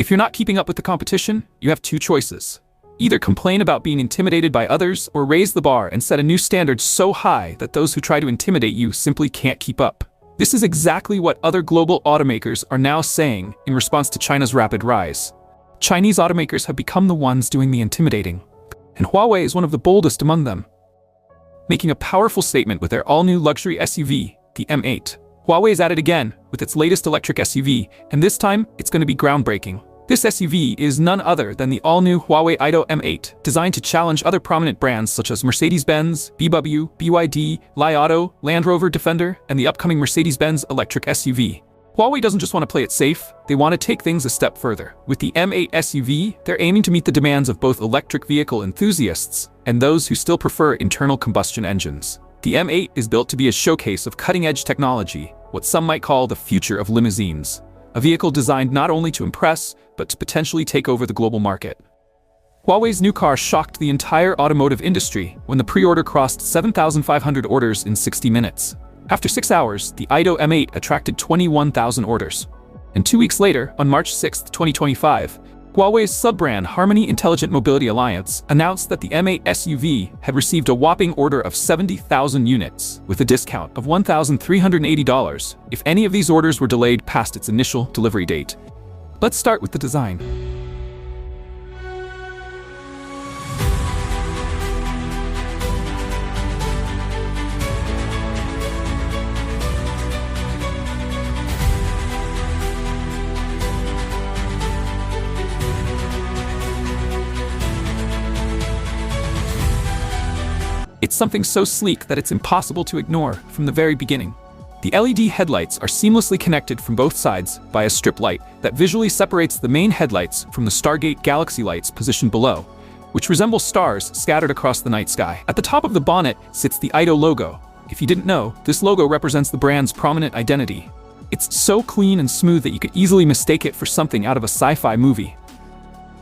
If you're not keeping up with the competition, you have two choices. Either complain about being intimidated by others or raise the bar and set a new standard so high that those who try to intimidate you simply can't keep up. This is exactly what other global automakers are now saying in response to China's rapid rise. Chinese automakers have become the ones doing the intimidating, and Huawei is one of the boldest among them, making a powerful statement with their all-new luxury SUV, the M8. Huawei is at it again with its latest electric SUV, and this time it's going to be groundbreaking. This SUV is none other than the all-new Huawei Aido M8, designed to challenge other prominent brands such as Mercedes-Benz, BMW, BYD, Li Auto, Land Rover Defender, and the upcoming Mercedes-Benz electric SUV. Huawei doesn't just want to play it safe, they want to take things a step further. With the M8 SUV, they're aiming to meet the demands of both electric vehicle enthusiasts and those who still prefer internal combustion engines. The M8 is built to be a showcase of cutting-edge technology, what some might call the future of limousines. A vehicle designed not only to impress, but to potentially take over the global market. Huawei's new car shocked the entire automotive industry when the pre-order crossed 7,500 orders in 60 minutes. After 6 hours, the Aido M8 attracted 21,000 orders. And 2 weeks later, on March 6, 2025, Huawei's sub-brand Harmony Intelligent Mobility Alliance announced that the M8 SUV had received a whopping order of 70,000 units, with a discount of $1,380 if any of these orders were delayed past its initial delivery date. Let's start with the design. It's something so sleek that it's impossible to ignore from the very beginning. The LED headlights are seamlessly connected from both sides by a strip light that visually separates the main headlights from the Stargate Galaxy lights positioned below, which resemble stars scattered across the night sky. At the top of the bonnet sits the Aido logo. If you didn't know, this logo represents the brand's prominent identity. It's so clean and smooth that you could easily mistake it for something out of a sci-fi movie.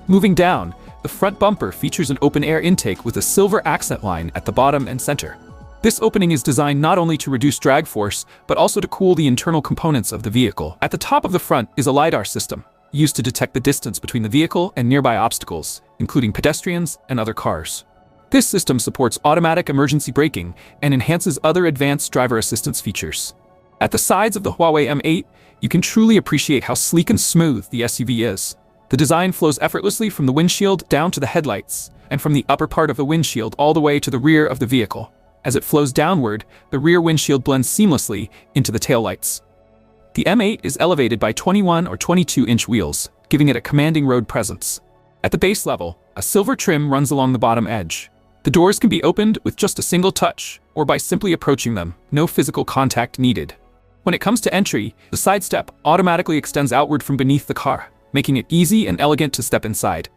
Moving down, the front bumper features an open-air intake with a silver accent line at the bottom and center. This opening is designed not only to reduce drag force, but also to cool the internal components of the vehicle. At the top of the front is a LiDAR system, used to detect the distance between the vehicle and nearby obstacles, including pedestrians and other cars. This system supports automatic emergency braking and enhances other advanced driver assistance features. At the sides of the Huawei M8, you can truly appreciate how sleek and smooth the SUV is. The design flows effortlessly from the windshield down to the headlights, and from the upper part of the windshield all the way to the rear of the vehicle. As it flows downward, the rear windshield blends seamlessly into the taillights. The M8 is elevated by 21 or 22-inch wheels, giving it a commanding road presence. At the base level, a silver trim runs along the bottom edge. The doors can be opened with just a single touch, or by simply approaching them, no physical contact needed. When it comes to entry, the side step automatically extends outward from beneath the car, making it easy and elegant to step inside.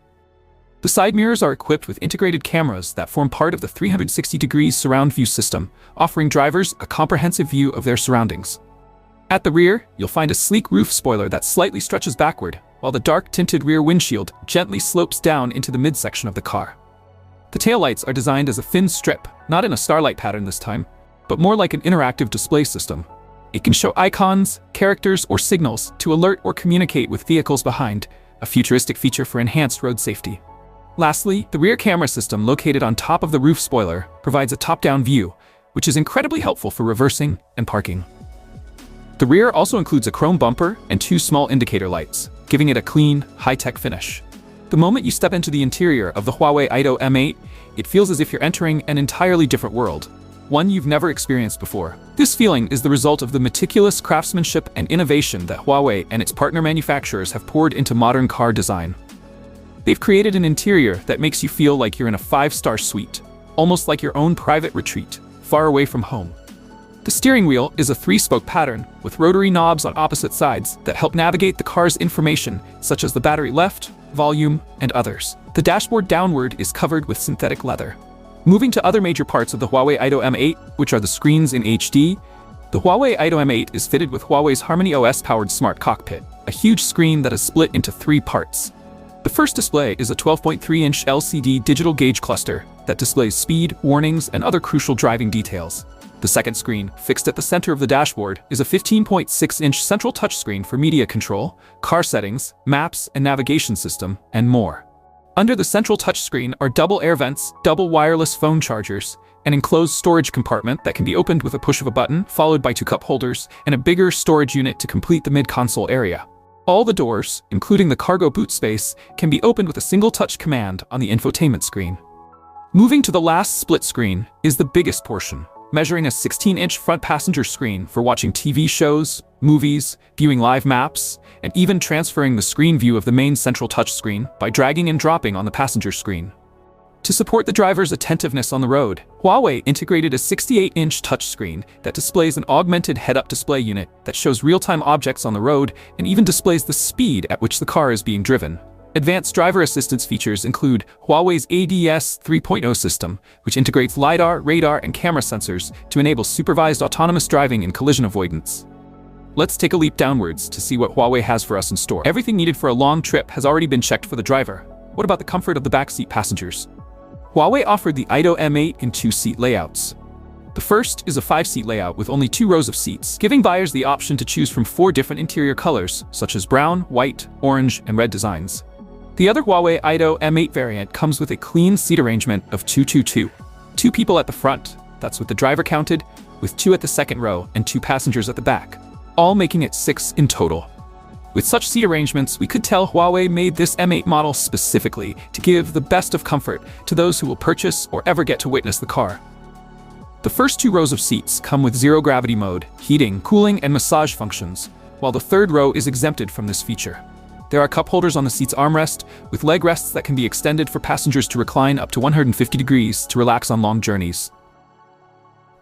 The side mirrors are equipped with integrated cameras that form part of the 360-degree surround view system, offering drivers a comprehensive view of their surroundings. At the rear, you'll find a sleek roof spoiler that slightly stretches backward, while the dark-tinted rear windshield gently slopes down into the midsection of the car. The taillights are designed as a thin strip, not in a starlight pattern this time, but more like an interactive display system. It can show icons, characters, or signals to alert or communicate with vehicles behind, a futuristic feature for enhanced road safety. Lastly, the rear camera system located on top of the roof spoiler provides a top-down view, which is incredibly helpful for reversing and parking. The rear also includes a chrome bumper and 2 small indicator lights, giving it a clean, high-tech finish. The moment you step into the interior of the Huawei Aido M8, it feels as if you're entering an entirely different world, one you've never experienced before. This feeling is the result of the meticulous craftsmanship and innovation that Huawei and its partner manufacturers have poured into modern car design. They've created an interior that makes you feel like you're in a 5-star suite, almost like your own private retreat, far away from home. The steering wheel is a 3-spoke pattern with rotary knobs on opposite sides that help navigate the car's information, such as the battery left, volume, and others. The dashboard downward is covered with synthetic leather. Moving to other major parts of the Huawei Aido M8, which are the screens in HD, the Huawei Aido M8 is fitted with Huawei's Harmony OS-powered smart cockpit, a huge screen that is split into 3 parts. The first display is a 12.3-inch LCD digital gauge cluster that displays speed, warnings, and other crucial driving details. The second screen, fixed at the center of the dashboard, is a 15.6-inch central touchscreen for media control, car settings, maps and navigation system, and more. Under the central touchscreen are double air vents, double wireless phone chargers, an enclosed storage compartment that can be opened with a push of a button, followed by 2 cup holders, and a bigger storage unit to complete the mid-console area. All the doors, including the cargo boot space, can be opened with a single touch command on the infotainment screen. Moving to the last split screen is the biggest portion, measuring a 16-inch front passenger screen for watching TV shows, movies, viewing live maps, and even transferring the screen view of the main central touchscreen by dragging and dropping on the passenger screen. To support the driver's attentiveness on the road, Huawei integrated a 68-inch touchscreen that displays an augmented head-up display unit that shows real-time objects on the road and even displays the speed at which the car is being driven. Advanced driver assistance features include Huawei's ADS 3.0 system, which integrates LiDAR, radar, and camera sensors to enable supervised autonomous driving and collision avoidance. Let's take a leap downwards to see what Huawei has for us in store. Everything needed for a long trip has already been checked for the driver. What about the comfort of the backseat passengers? Huawei offered the AITO M8 in 2-seat layouts. The first is a 5-seat layout with only 2 rows of seats, giving buyers the option to choose from 4 different interior colors, such as brown, white, orange, and red designs. The other Huawei AITO M8 variant comes with a clean seat arrangement of 2-2-2. 2 people at the front, that's with the driver counted, with 2 at the second row and 2 passengers at the back, all making it 6 in total. With such seat arrangements, we could tell Huawei made this M8 model specifically to give the best of comfort to those who will purchase or ever get to witness the car. The first 2 rows of seats come with zero-gravity mode, heating, cooling, and massage functions, while the third row is exempted from this feature. There are cup holders on the seat's armrest, with leg rests that can be extended for passengers to recline up to 150 degrees to relax on long journeys.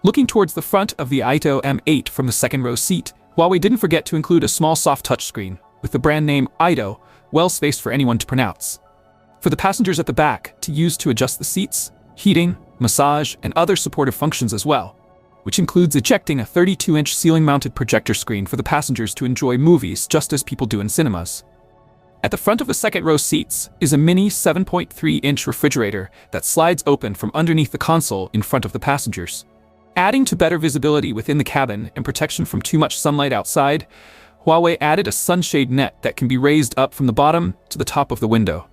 Looking towards the front of the AITO M8 from the second row seat, Huawei didn't forget to include a small soft touchscreen, with the brand name AITO, well spaced for anyone to pronounce. For the passengers at the back, to use to adjust the seats, heating, massage, and other supportive functions as well, which includes ejecting a 32-inch ceiling-mounted projector screen for the passengers to enjoy movies just as people do in cinemas. At the front of the second row seats is a mini 7.3-inch refrigerator that slides open from underneath the console in front of the passengers. Adding to better visibility within the cabin and protection from too much sunlight outside, Huawei added a sunshade net that can be raised up from the bottom to the top of the window.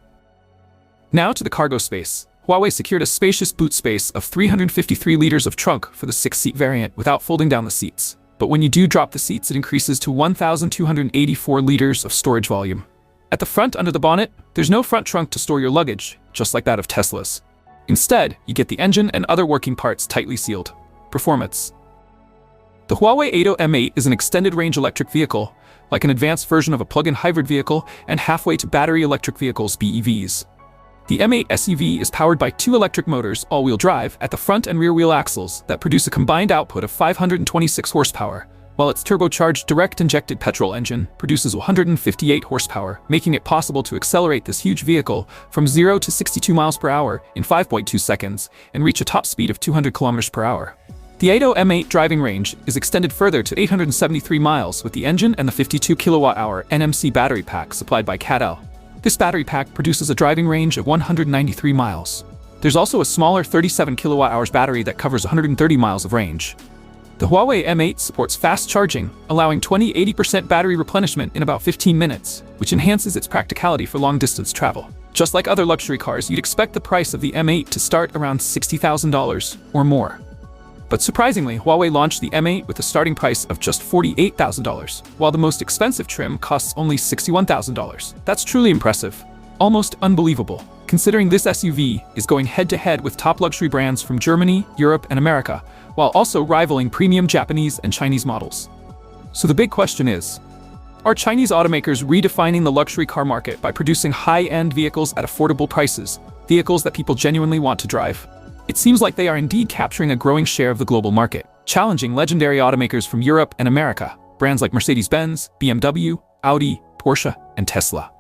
Now to the cargo space. Huawei secured a spacious boot space of 353 liters of trunk for the 6-seat variant without folding down the seats. But when you do drop the seats, it increases to 1,284 liters of storage volume. At the front under the bonnet, there's no front trunk to store your luggage, just like that of Tesla's. Instead, you get the engine and other working parts tightly sealed. Performance. The Huawei AITO M8 is an extended-range electric vehicle, like an advanced version of a plug-in hybrid vehicle and halfway to battery electric vehicles BEVs. The M8 SUV is powered by 2 electric motors, all-wheel drive, at the front and rear wheel axles that produce a combined output of 526 horsepower, while its turbocharged direct-injected petrol engine produces 158 horsepower, making it possible to accelerate this huge vehicle from 0 to 62 miles per hour in 5.2 seconds and reach a top speed of 200 kilometers per hour. The AITO M8 driving range is extended further to 873 miles with the engine and the 52 kilowatt-hour NMC battery pack supplied by CATL. This battery pack produces a driving range of 193 miles. There's also a smaller 37 kilowatt-hours battery that covers 130 miles of range. The Huawei M8 supports fast charging, allowing 20-80% battery replenishment in about 15 minutes, which enhances its practicality for long-distance travel. Just like other luxury cars, you'd expect the price of the M8 to start around $60,000 or more. But surprisingly, Huawei launched the M8 with a starting price of just $48,000, while the most expensive trim costs only $61,000. That's truly impressive. Almost unbelievable, considering this SUV is going head-to-head with top luxury brands from Germany, Europe, and America, while also rivaling premium Japanese and Chinese models. So the big question is, are Chinese automakers redefining the luxury car market by producing high-end vehicles at affordable prices, vehicles that people genuinely want to drive? It seems like they are indeed capturing a growing share of the global market, challenging legendary automakers from Europe and America, brands like Mercedes-Benz, BMW, Audi, Porsche, and Tesla.